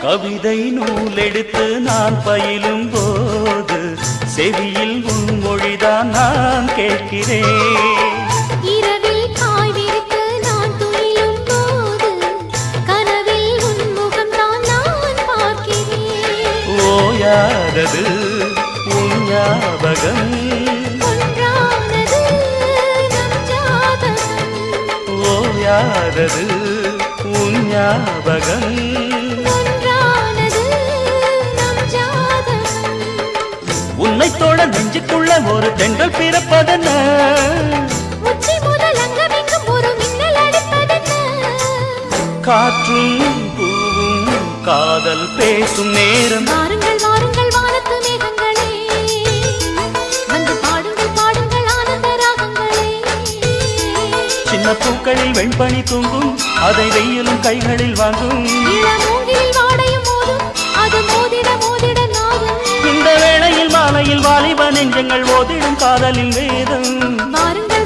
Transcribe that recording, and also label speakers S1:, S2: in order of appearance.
S1: கவிதை நூலெடுத்து நான் பயிலும் போது செவியில் உன் மொழிதான் நான் கேட்கிறேன்.
S2: இரவில் காய் விரித்து நான் துயிலும் போது கனவில் உன் முகம்தான் நான் பார்க்கிறேன்.
S1: ஓயாதது உன் ஞாபகம்,
S2: ஒன்றானது நம் ஜாதகம்.
S1: ஓயாதது உன் ஞாபகம். உன்னை தோழ நெஞ்சுக்குள்ள ஒரு தென்றல் பிறப்பதென்ன,
S2: உச்சி முதல் அங்கமெங்கும் ஒரு மின்னல் அடிப்பதென்ன.
S1: காற்றும் பூவும் காதல் பேசும் நேரம்.
S2: வாருங்கள் வாருங்கள் வானத்து மேகங்களே, வந்து பாடுங்கள் பாடுங்கள் ஆனந்த ராகங்களே.
S1: சின்ன பூக்களில் வெண்பனி தூங்கும், அதை வெயிலும் கைகளில் வாங்கும்.
S2: இளமூங்கில் வாடையும் மோதும், அது மோதிட மோதிட நாதும்.
S1: இந்த வேளையில் மாலையில் வாலிப நெஞ்சங்கள் ஓதிடும் காதலின் வேதம்.
S2: வாருங்கள்